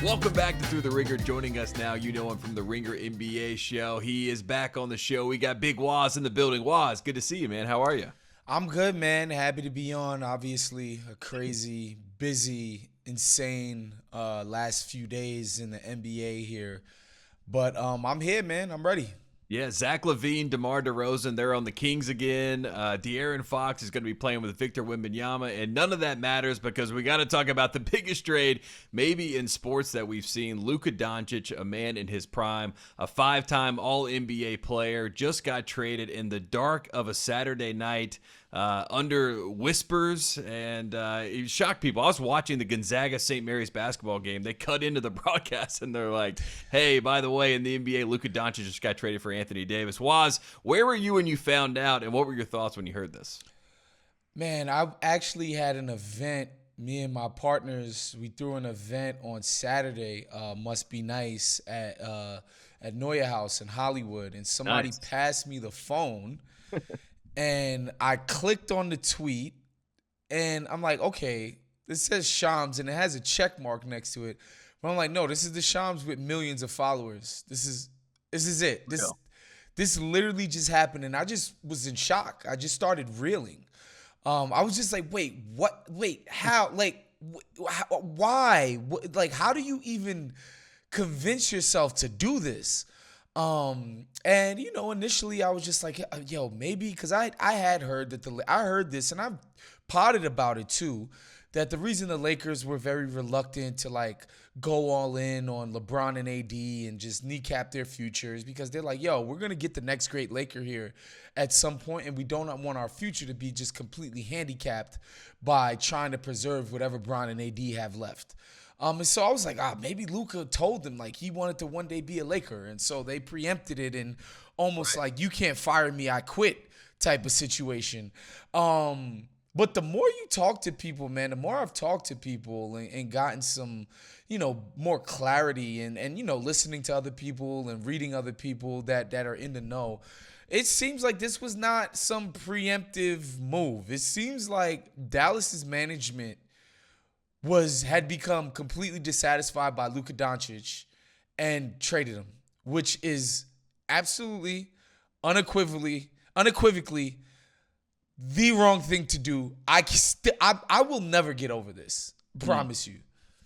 Welcome back to Through the Ringer. Joining us now, you know him from the Ringer NBA show. He is back on the show. We got Big Waz in the building. Waz, good to see you, man. How are you? I'm good, man. Happy to be on. Obviously, a crazy, busy, insane last few days in the NBA here. But I'm here, man. I'm ready. Yeah, Zach LaVine, DeMar DeRozan, they're on the Kings again. De'Aaron Fox is going to be playing with Victor Wembanyama, and none of that matters because we got to talk about the biggest trade maybe in sports that we've seen. Luka Doncic, a man in his prime, a five-time All-NBA player, just got traded in the dark of a Saturday night. Under whispers, and it shocked people. I was watching the Gonzaga St. Mary's basketball game. They cut into the broadcast, and they're like, hey, by the way, in the NBA, Luka Doncic just got traded for Anthony Davis. Waz, where were you when you found out, and what were your thoughts when you heard this? Man, I actually had an event. Me and my partners, we threw an event on Saturday, Must Be Nice, at Neuer House in Hollywood, and somebody passed me the phone. And I clicked on the tweet, and I'm like, okay, this says Shams, and it has a check mark next to it. But I'm like, no, this is the Shams with millions of followers. This is it. This literally just happened, and I just was in shock. I just started reeling. I was just like, wait, what? Wait, how? Like, why? Like, how do you even convince yourself to do this? And initially I was just like, yo, maybe, because I had heard that I heard this, and I've potted about it too, that the reason the Lakers were very reluctant to like go all in on LeBron and AD and just kneecap their future is because they're like, yo, we're gonna get the next great Laker here at some point, and we don't want our future to be just completely handicapped by trying to preserve whatever Bron and AD have left. And so I was like, maybe Luka told them like he wanted to one day be a Laker. And so they preempted it and almost like, you can't fire me, I quit type of situation. But the more you talk to people, man, the more I've talked to people and gotten some, more clarity and listening to other people and reading other people that are in the know, it seems like this was not some preemptive move. It seems like Dallas's management had become completely dissatisfied by Luka Doncic and traded him, which is absolutely, unequivocally the wrong thing to do. I will never get over this. Promise you.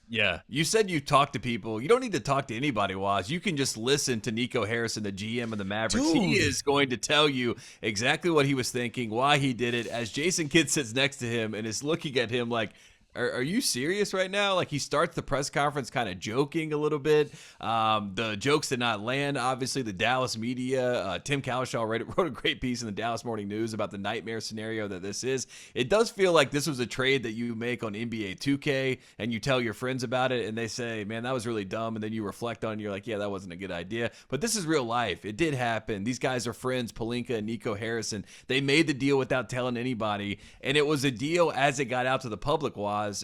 Yeah, you said you talk to people. You don't need to talk to anybody, Waz. You can just listen to Nico Harrison, the GM of the Mavericks. Dude. He is going to tell you exactly what he was thinking, why he did it, as Jason Kidd sits next to him and is looking at him like, Are you serious right now? Like, he starts the press conference kind of joking a little bit. The jokes did not land. Obviously, the Dallas media, Tim Cowshaw wrote a great piece in the Dallas Morning News about the nightmare scenario that this is. It does feel like this was a trade that you make on NBA 2K and you tell your friends about it and they say, man, that was really dumb. And then you reflect on it and you're like, yeah, that wasn't a good idea. But this is real life. It did happen. These guys are friends, Pelinka and Nico Harrison. They made the deal without telling anybody. And it was a deal as it got out to the public,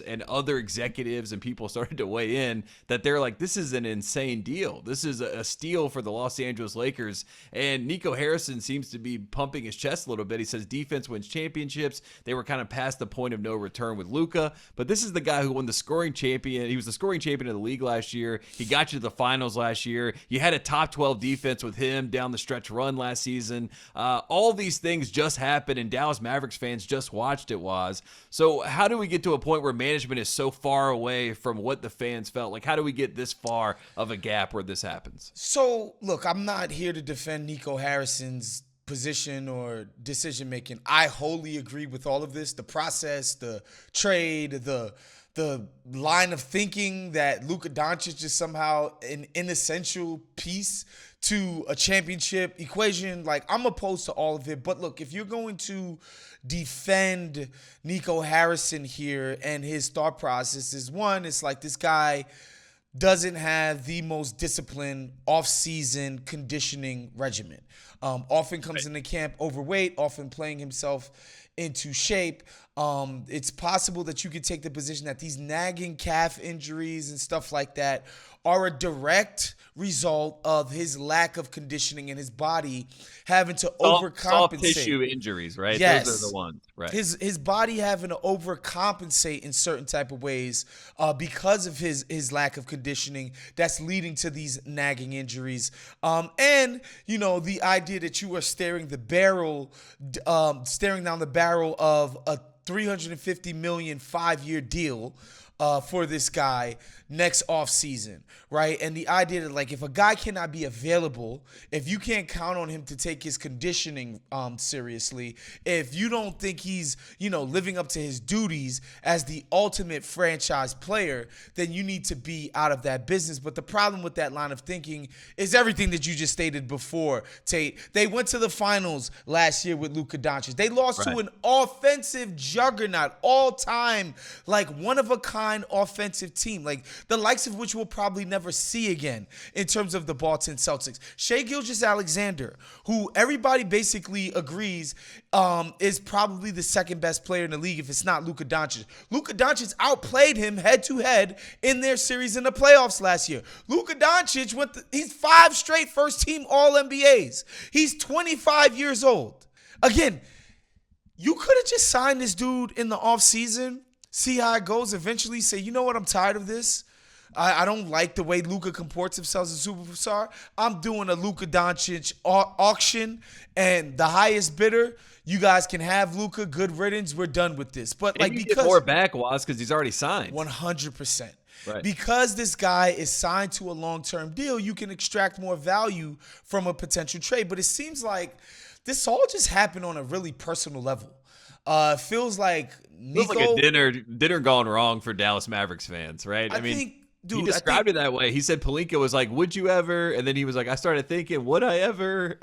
and other executives and people started to weigh in that they're like, this is an insane deal. This is a steal for the Los Angeles Lakers. And Nico Harrison seems to be pumping his chest a little bit. He says defense wins championships. They were kind of past the point of no return with Luka, but this is the guy who won the scoring champion. He was the scoring champion of the league last year. He got you to the finals last year. You had a top 12 defense with him down the stretch run last season. All these things just happened, and Dallas Mavericks fans just watched it, Waz. So how do we get to a point where management is so far away from what the fans felt? Like, how do we get this far of a gap where this happens? So, look, I'm not here to defend Nico Harrison's position or decision making. I wholly agree with all of this. The process, the trade, the line of thinking that Luka Doncic is somehow an inessential piece to a championship equation. Like, I'm opposed to all of it. But look, if you're going to defend Nico Harrison here and his thought process is, one, it's like this guy doesn't have the most disciplined off-season conditioning regimen. Often comes into camp overweight, often playing himself into shape. It's possible that you could take the position that these nagging calf injuries and stuff like that are a direct result of his lack of conditioning in his body having to overcompensate. Soft tissue injuries, right? Yes. Those are the ones, right? His body having to overcompensate in certain type of ways because of his lack of conditioning that's leading to these nagging injuries. And, the idea that you are staring down the barrel of a $350 million 5-year deal for this guy next offseason, right? And the idea that, like, if a guy cannot be available, if you can't count on him to take his conditioning seriously, if you don't think he's, living up to his duties as the ultimate franchise player, then you need to be out of that business. But the problem with that line of thinking is everything that you just stated before, Tate. They went to the finals last year with Luka Doncic. They lost to an offensive juggernaut, all-time, like, one-of-a-kind offensive team, like the likes of which we'll probably never see again in terms of the Boston Celtics. Shai Gilgeous-Alexander, who everybody basically agrees is probably the second best player in the league if it's not Luka Doncic. Luka Doncic outplayed him head-to-head in their series in the playoffs last year. Luka Doncic he's 5 straight first-team All-NBAs. He's 25 years old. Again, you could have just signed this dude in the offseason, see how it goes, eventually say, you know what, I'm tired of this. I don't like the way Luka comports himself as a superstar. I'm doing a Luka Doncic auction, and the highest bidder, you guys can have Luka. Good riddance. We're done with this. But and you get more back, Was, because he's already signed. 100%. Right. Because this guy is signed to a long-term deal, you can extract more value from a potential trade. But it seems like this all just happened on a really personal level. Feels like Nico. Feels like a dinner gone wrong for Dallas Mavericks fans, right? I mean, he described it that way. He said Pelinka was like, would you ever? And then he was like, I started thinking, would I ever?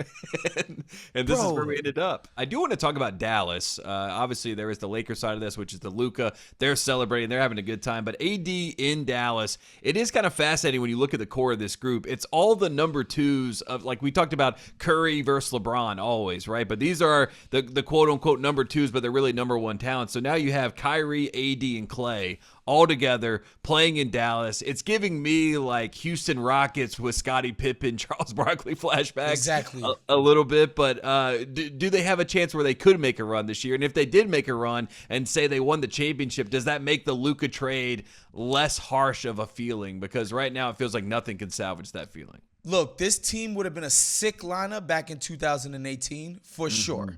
and this is where we ended up. I do want to talk about Dallas. Obviously, there is the Lakers side of this, which is the Luka. They're celebrating. They're having a good time. But AD in Dallas, it is kind of fascinating when you look at the core of this group. It's all the number twos of, like we talked about, Curry versus LeBron always, right? But these are the quote-unquote number twos, but they're really number one talent. So now you have Kyrie, AD, and Klay all together playing in Dallas. It's giving me like Houston Rockets with Scottie Pippen, Charles Barkley flashbacks. Exactly. A little bit, but do they have a chance where they could make a run this year? And if they did make a run and say they won the championship, does that make the Luka trade less harsh of a feeling? Because right now it feels like nothing can salvage that feeling. Look, this team would have been a sick lineup back in 2018 for sure.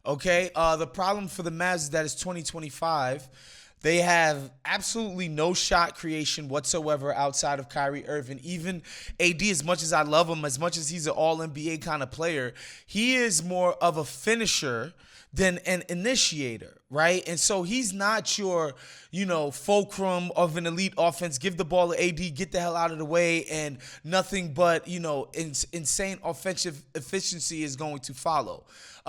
Okay? The problem for the Mavs is that it's 2025. They have absolutely no shot creation whatsoever outside of Kyrie Irving. Even AD, as much as I love him, as much as he's an all-NBA kind of player, he is more of a finisher than an initiator, right? And so he's not your, fulcrum of an elite offense. Give the ball to AD, get the hell out of the way, and nothing but, insane offensive efficiency is going to follow.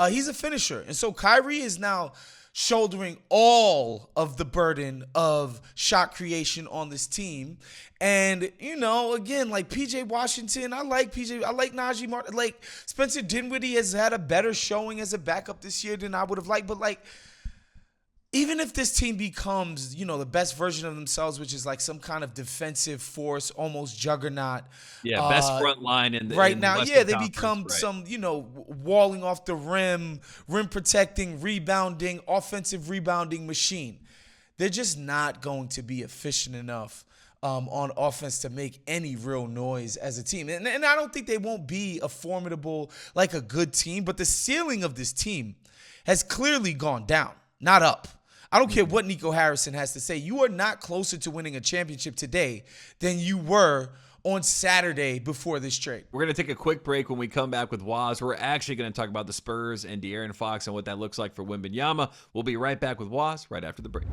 He's a finisher. And so Kyrie is now shouldering all of the burden of shot creation on this team. And, again, like PJ Washington, I like Najee Martin. Like Spencer Dinwiddie has had a better showing as a backup this year than I would have liked. But, even if this team becomes, the best version of themselves, which is like some kind of defensive force, almost juggernaut. Yeah, best front line in the right in now. the Yeah, they Conference, become right. some, walling off the rim protecting, rebounding, offensive rebounding machine. They're just not going to be efficient enough on offense to make any real noise as a team. And I don't think they won't be a formidable, like a good team, but the ceiling of this team has clearly gone down, not up. I don't care what Nico Harrison has to say. You are not closer to winning a championship today than you were on Saturday before this trade. We're going to take a quick break. When we come back with Waz, we're actually going to talk about the Spurs and De'Aaron Fox and what that looks like for Wembanyama. We'll be right back with Waz right after the break.